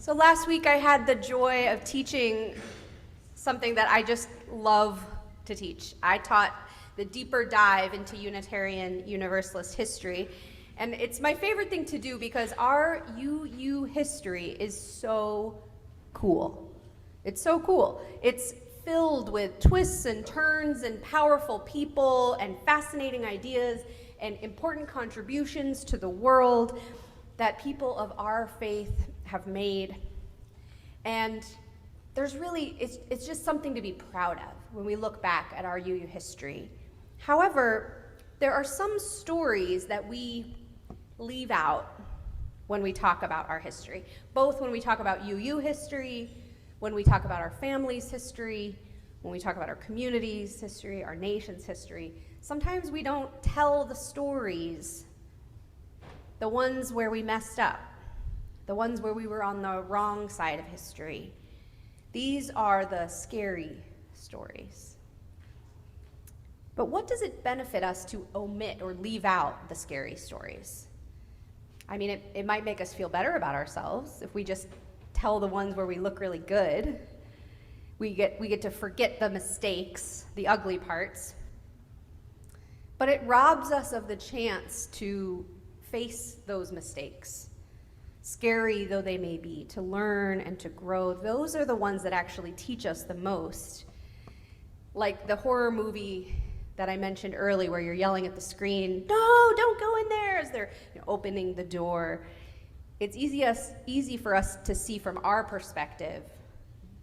So last week I had the joy of teaching something that I just love to teach. I taught the deeper dive into Unitarian Universalist history. And it's my favorite thing to do because our UU history is so cool. It's so cool. It's filled with twists and turns and powerful people and fascinating ideas and important contributions to the world that people of our faith have made. And there's really, it's just something to be proud of when we look back at our UU history. However, there are some stories that we leave out when we talk about our history, both when we talk about UU history, when we talk about our family's history, when we talk about our community's history, our nation's history. Sometimes we don't tell the stories, the ones where we messed up, the ones where we were on the wrong side of history. These are the scary stories. But what does it benefit us to omit or leave out the scary stories? I mean, it might make us feel better about ourselves if we just tell the ones where we look really good. We get to forget the mistakes, the ugly parts. But it robs us of the chance to face those mistakes, scary though they may be, to learn and to grow. Those are the ones that actually teach us the most. Like the horror movie that I mentioned earlier, where you're yelling at the screen, "No, don't go in there," as they're opening the door. It's easy for us to see from our perspective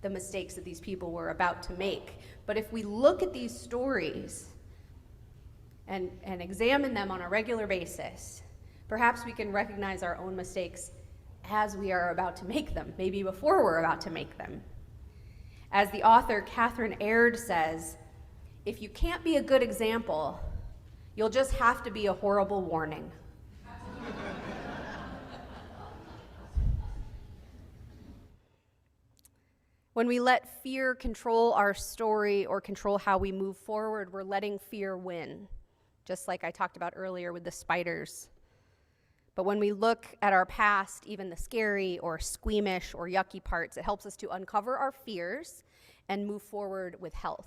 the mistakes that these people were about to make. But if we look at these stories and examine them on a regular basis, perhaps we can recognize our own mistakes as we are about to make them, maybe before we're about to make them. As the author Catherine Aird says, if you can't be a good example, you'll just have to be a horrible warning. When we let fear control our story or control how we move forward, we're letting fear win, just like I talked about earlier with the spiders. But when we look at our past, even the scary or squeamish or yucky parts, it helps us to uncover our fears and move forward with health.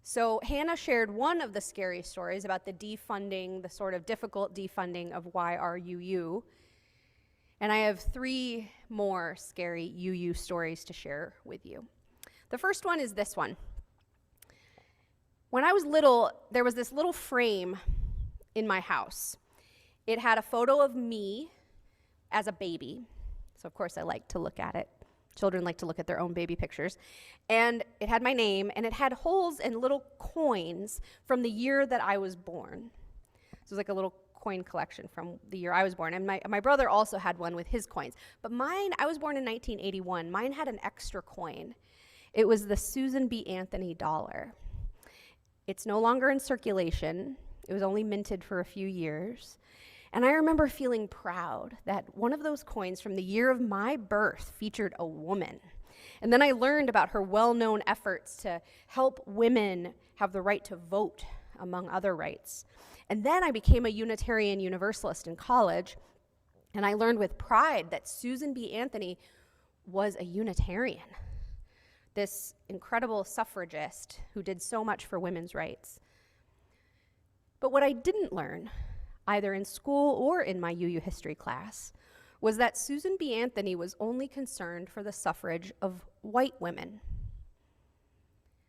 So Hannah shared one of the scary stories about the defunding, the sort of difficult defunding of YRUU. And I have 3 more scary UU stories to share with you. The first one is this one. When I was little, there was this little frame in my house. It had a photo of me as a baby. So of course I like to look at it. Children like to look at their own baby pictures. And it had my name, and it had holes and little coins from the year that I was born. So it was like a little coin collection from the year I was born. And my brother also had one with his coins. But mine, I was born in 1981. Mine had an extra coin. It was the Susan B. Anthony dollar. It's no longer in circulation. It was only minted for a few years. And I remember feeling proud that one of those coins from the year of my birth featured a woman. And then I learned about her well-known efforts to help women have the right to vote, among other rights. And then I became a Unitarian Universalist in college, and I learned with pride that Susan B. Anthony was a Unitarian, this incredible suffragist who did so much for women's rights. But what I didn't learn, either in school or in my UU history class, was that Susan B. Anthony was only concerned for the suffrage of white women.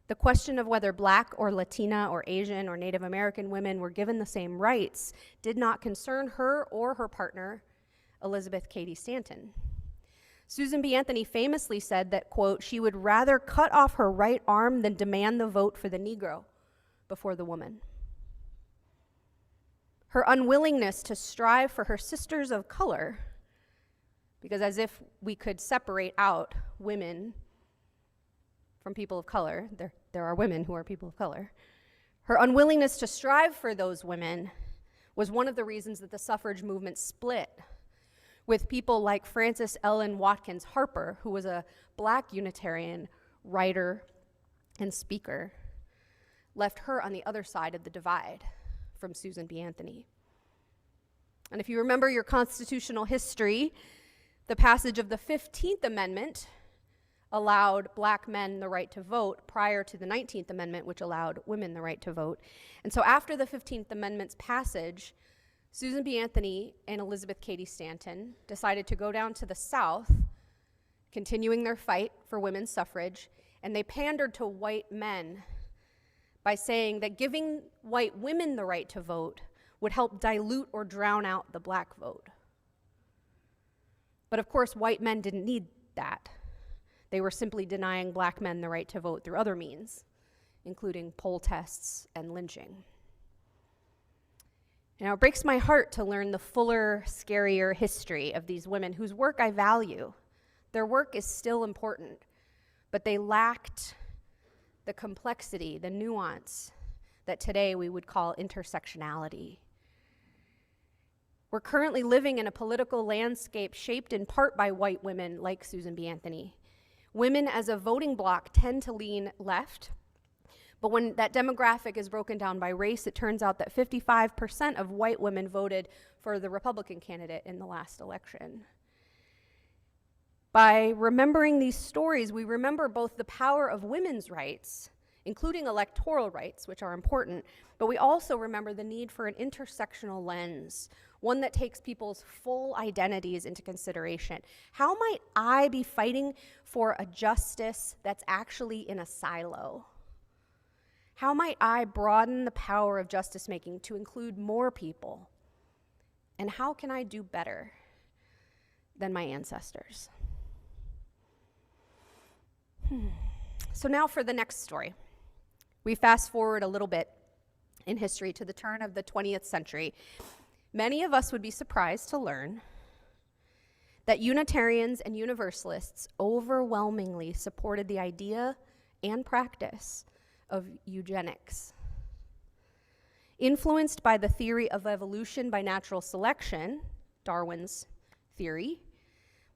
The question of whether Black or Latina or Asian or Native American women were given the same rights did not concern her or her partner, Elizabeth Cady Stanton. Susan B. Anthony famously said that, quote, she would rather cut off her right arm than demand the vote for the Negro before the woman. Her unwillingness to strive for her sisters of color, because as if we could separate out women from people of color, there are women who are people of color. Her unwillingness to strive for those women was one of the reasons that the suffrage movement split, with people like Frances Ellen Watkins Harper, who was a Black Unitarian writer and speaker, left her on the other side of the divide from Susan B. Anthony. And if you remember your constitutional history, The passage of the 15th Amendment allowed black men the right to vote prior to the 19th Amendment, which allowed women the right to vote. And so after the 15th Amendment's passage, Susan B. Anthony and Elizabeth Cady Stanton decided to go down to the South, continuing their fight for women's suffrage, and they pandered to white men by saying that giving white women the right to vote would help dilute or drown out the black vote. But of course, white men didn't need that. They were simply denying black men the right to vote through other means, including poll tests and lynching. Now, it breaks my heart to learn the fuller, scarier history of these women whose work I value. Their work is still important, but they lacked the complexity, the nuance that today we would call intersectionality. We're currently living in a political landscape shaped in part by white women like Susan B. Anthony. Women as a voting bloc tend to lean left, but when that demographic is broken down by race, it turns out that 55% of white women voted for the Republican candidate in the last election. By remembering these stories, we remember both the power of women's rights, including electoral rights, which are important, but we also remember the need for an intersectional lens, one that takes people's full identities into consideration. How might I be fighting for a justice that's actually in a silo? How might I broaden the power of justice making to include more people? And how can I do better than my ancestors? So now for the next story. We fast forward a little bit in history to the turn of the 20th century. Many of us would be surprised to learn that Unitarians and Universalists overwhelmingly supported the idea and practice of eugenics. Influenced by the theory of evolution by natural selection, Darwin's theory,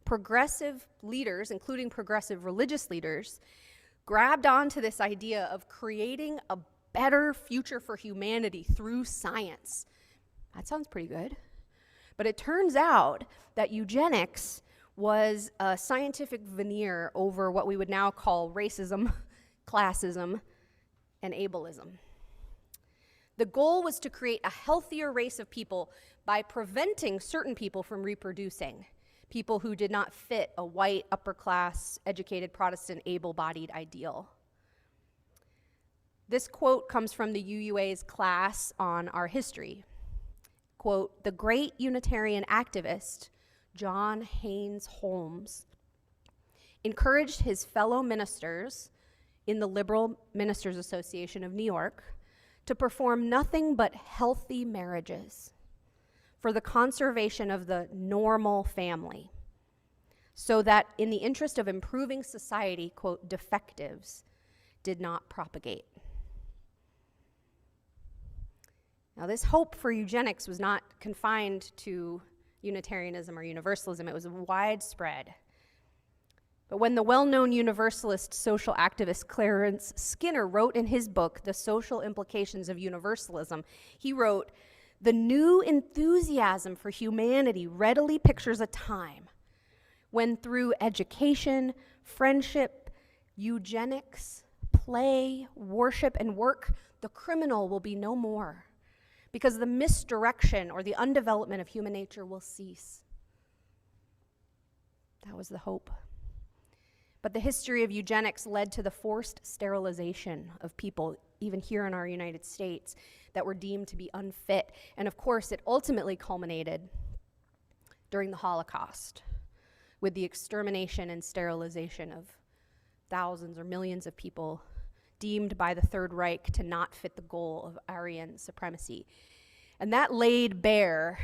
progressive leaders, including progressive religious leaders, grabbed onto this idea of creating a better future for humanity through science. That sounds pretty good. But it turns out that eugenics was a scientific veneer over what we would now call racism, classism, and ableism. The goal was to create a healthier race of people by preventing certain people from reproducing, people who did not fit a white, upper-class, educated, Protestant, able-bodied ideal. This quote comes from the UUA's class on our history. Quote, "The great Unitarian activist, John Haynes Holmes, encouraged his fellow ministers in the Liberal Ministers Association of New York to perform nothing but healthy marriages for the conservation of the normal family, so that in the interest of improving society, quote, defectives did not propagate." Now, this hope for eugenics was not confined to Unitarianism or Universalism. It was widespread. But when the well-known Universalist social activist Clarence Skinner wrote in his book, The Social Implications of Universalism, he wrote, "The new enthusiasm for humanity readily pictures a time when through education, friendship, eugenics, play, worship, and work, the criminal will be no more, because the misdirection or the undevelopment of human nature will cease." That was the hope. But the history of eugenics led to the forced sterilization of people, even here in our United States, that were deemed to be unfit. And of course, it ultimately culminated during the Holocaust with the extermination and sterilization of thousands or millions of people deemed by the Third Reich to not fit the goal of Aryan supremacy. And that laid bare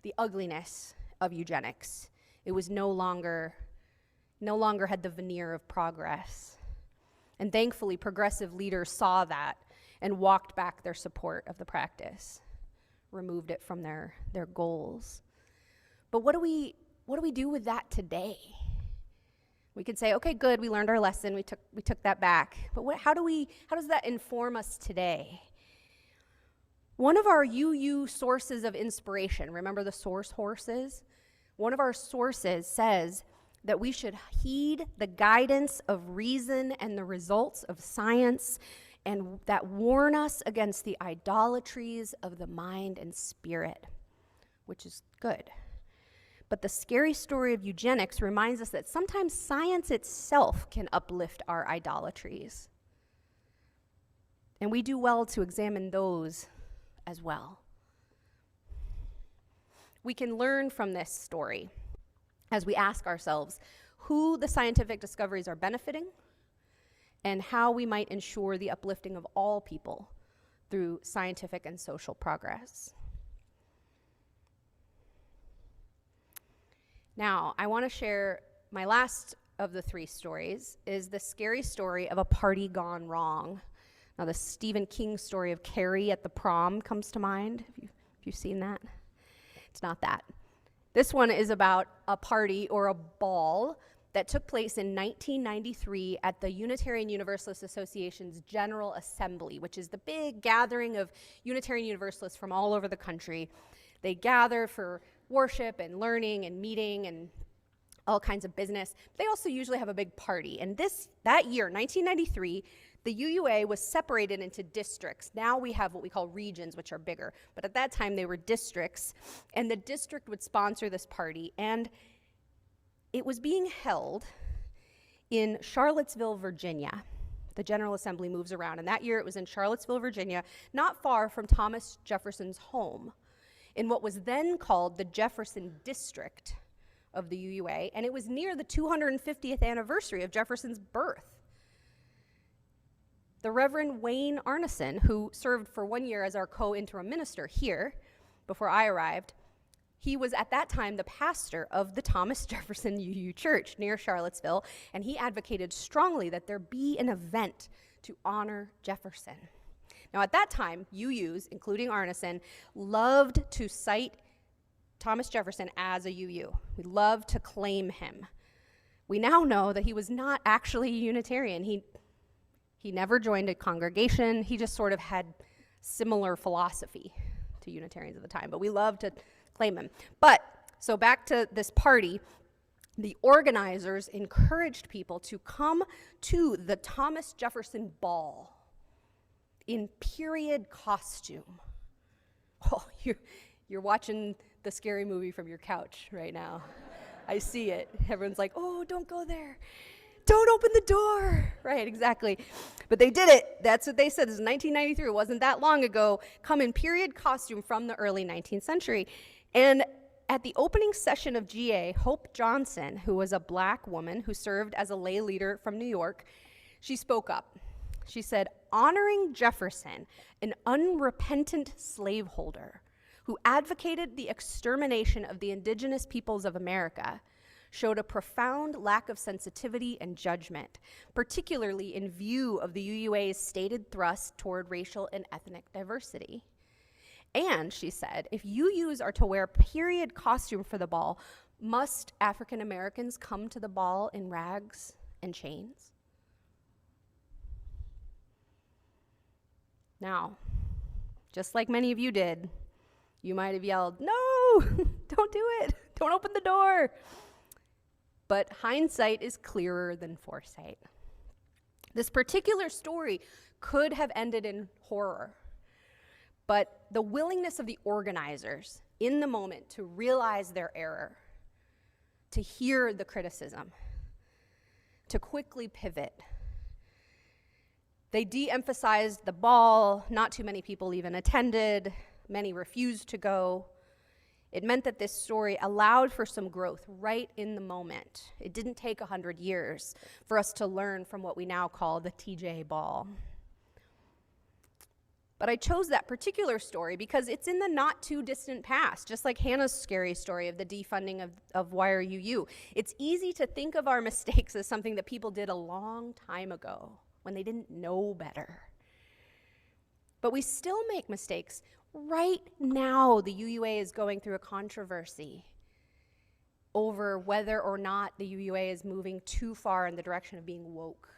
the ugliness of eugenics. It was no longer had the veneer of progress. And thankfully, progressive leaders saw that and walked back their support of the practice, removed it from their goals. But what do we do with that today? We could say, okay, good, we learned our lesson, we took that back. But how does that inform us today? One of our UU sources of inspiration, remember the source horses? one of our sources says that we should heed the guidance of reason and the results of science, and that warn us against the idolatries of the mind and spirit, which is good. But the scary story of eugenics reminds us that sometimes science itself can uplift our idolatries. And we do well to examine those as well. We can learn from this story as we ask ourselves who the scientific discoveries are benefiting and how we might ensure the uplifting of all people through scientific and social progress. Now, I want to share my last of the 3 stories is the scary story of a party gone wrong. Now, the Stephen King story of Carrie at the prom comes to mind. Have you seen that? It's not that. This one is about a party or a ball that took place in 1993 at the Unitarian Universalist Association's General Assembly, which is the big gathering of Unitarian Universalists from all over the country. They gather for worship and learning and meeting and all kinds of business. They also usually have a big party. And that year, 1993, the UUA was separated into districts. Now we have what we call regions, which are bigger. But at that time, they were districts. And the district would sponsor this party. And it was being held in Charlottesville, Virginia. The General Assembly moves around. And that year, it was in Charlottesville, Virginia, not far from Thomas Jefferson's home, in what was then called the Jefferson District of the UUA, and it was near the 250th anniversary of Jefferson's birth. The Reverend Wayne Arneson, who served for 1 year as our co-interim minister here before I arrived, he was at that time the pastor of the Thomas Jefferson UU Church near Charlottesville, and he advocated strongly that there be an event to honor Jefferson. Now, at that time, UUs, including Arneson, loved to cite Thomas Jefferson as a UU. We loved to claim him. We now know that he was not actually a Unitarian. He never joined a congregation. He just sort of had similar philosophy to Unitarians at the time, but we love to claim him. But, so back to this party, the organizers encouraged people to come to the Thomas Jefferson Ball in period costume. Oh, you're watching the scary movie from your couch right now. I see it. Everyone's like, oh, don't go there. Don't open the door. Right, exactly. But they did it. That's what they said. This is 1993. It wasn't that long ago. Come in period costume from the early 19th century. And at the opening session of GA, Hope Johnson, who was a Black woman who served as a lay leader from New York, she spoke up. She said, honoring Jefferson, an unrepentant slaveholder who advocated the extermination of the indigenous peoples of America, showed a profound lack of sensitivity and judgment, particularly in view of the UUA's stated thrust toward racial and ethnic diversity. And, she said, if UUs are to wear period costume for the ball, must African Americans come to the ball in rags and chains? Now, just like many of you did, you might have yelled, no, don't do it, don't open the door. But hindsight is clearer than foresight. This particular story could have ended in horror, but the willingness of the organizers in the moment to realize their error, to hear the criticism, to quickly pivot. They de-emphasized the ball. Not too many people even attended. Many refused to go. It meant that this story allowed for some growth right in the moment. It didn't take 100 years for us to learn from what we now call the TJ ball. But I chose that particular story because it's in the not too distant past, just like Hannah's scary story of the defunding of Wire UU. It's easy to think of our mistakes as something that people did a long time ago when they didn't know better. But we still make mistakes. Right now, the UUA is going through a controversy over whether or not the UUA is moving too far in the direction of being woke.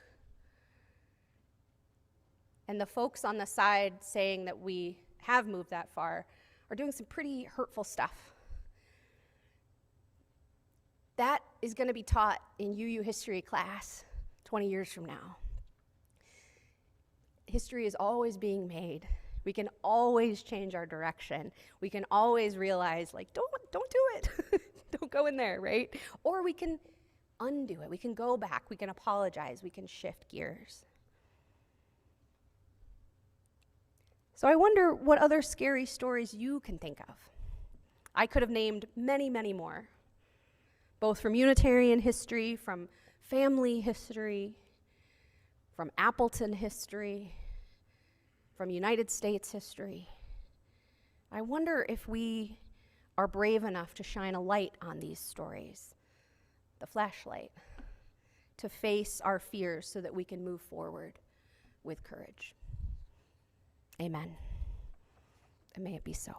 And the folks on the side saying that we have moved that far are doing some pretty hurtful stuff. That is going to be taught in UU history class 20 years from now. History is always being made. We can always change our direction. We can always realize, like, don't do it. Don't go in there, right? Or we can undo it. We can go back. We can apologize. We can shift gears. So I wonder what other scary stories you can think of. I could have named many, many more, both from Unitarian history, from family history, from Appleton history, from United States history. I wonder if we are brave enough to shine a light on these stories, the flashlight, to face our fears so that we can move forward with courage. Amen. And may it be so.